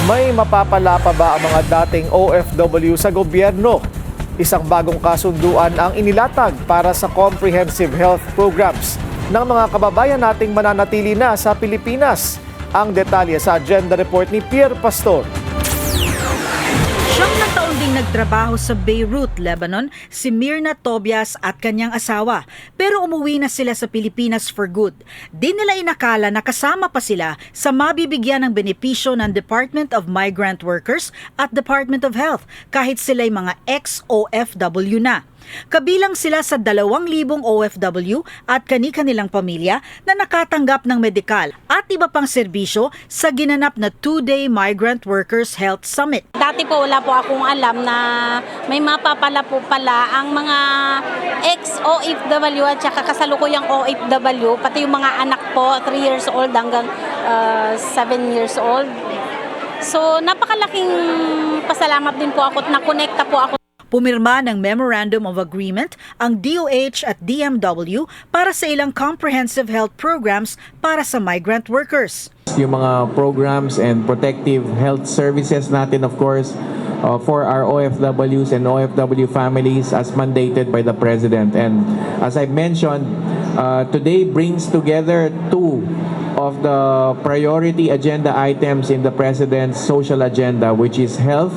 May mapapala pa ba ang mga dating OFW sa gobyerno? Isang bagong kasunduan ang inilatag para sa comprehensive health programs ng mga kababayan nating mananatili na sa Pilipinas. Ang detalye sa agenda report ni Pierre Pastor. Siyam na taon ding nagtrabaho sa Beirut, Lebanon, si Myrna Tobias at kanyang asawa. Pero umuwi na sila sa Pilipinas for good. Di nila inakala na kasama pa sila sa mabibigyan ng benepisyo ng Department of Migrant Workers at Department of Health kahit sila'y mga ex-OFW na. Kabilang sila sa 2,000 OFW at kani-kanilang pamilya na nakatanggap ng medikal at iba pang serbisyo sa ginanap na 2-day Migrant Workers Health Summit. Dati po wala po akong alam na may mapapala po pala ang mga ex-OFW at saka kasalukuyang OFW, pati yung mga anak po, 3 years old hanggang 7 years old. So napakalaking pasalamat din po ako at nakonekta po ako. Pumirma ng Memorandum of Agreement ang DOH at DMW para sa ilang comprehensive health programs para sa migrant workers. Yung mga programs and protective health services natin, of course, for our OFWs and OFW families as mandated by the President. And as I mentioned, today brings together two of the priority agenda items in the President's social agenda, which is health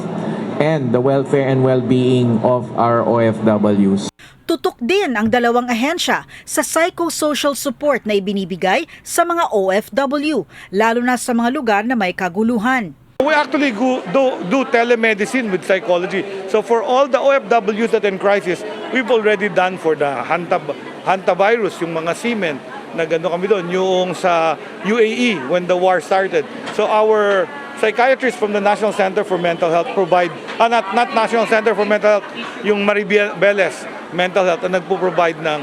and the welfare and well-being of our OFWs. Tutok din ang dalawang ahensya sa psychosocial support na ibinibigay sa mga OFW, lalo na sa mga lugar na may kaguluhan. We actually do telemedicine with psychology. So for all the OFWs that are in crisis, we've already done for the hantavirus, yung mga seamen na gano'n kami doon, yung sa UAE when the war started. So our psychiatrists from the National Center for Mental Health provide, not National Center for Mental Health, yung Maribeles Mental Health na nagpo-provide ng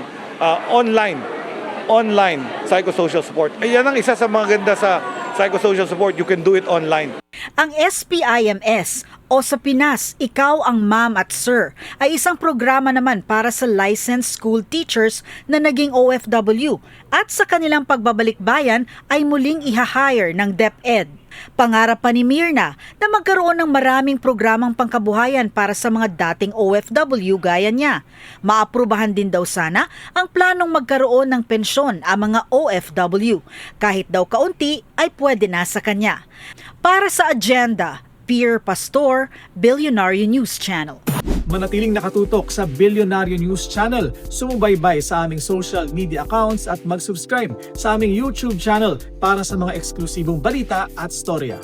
online psychosocial support. Ayan ang isa sa mga ganda sa psychosocial support, you can do it online. Ang SPIMS o sa Pinas, Ikaw ang Ma'am at Sir ay isang programa naman para sa licensed school teachers na naging OFW at sa kanilang pagbabalik bayan ay muling iha-hire ng DepEd. Pangarap pa ni Myrna na magkaroon ng maraming programang pangkabuhayan para sa mga dating OFW gaya niya. Maaprubahan din daw sana ang planong magkaroon ng pensyon ang mga OFW. Kahit daw kaunti ay pwede na sa kanya. Para sa agenda, Pierre Pastor, Billionaire News Channel. Manatiling nakatutok sa Billionaire News Channel. Sumubaybay sa aming social media accounts at mag-subscribe sa aming YouTube channel para sa mga eksklusibong balita at storya.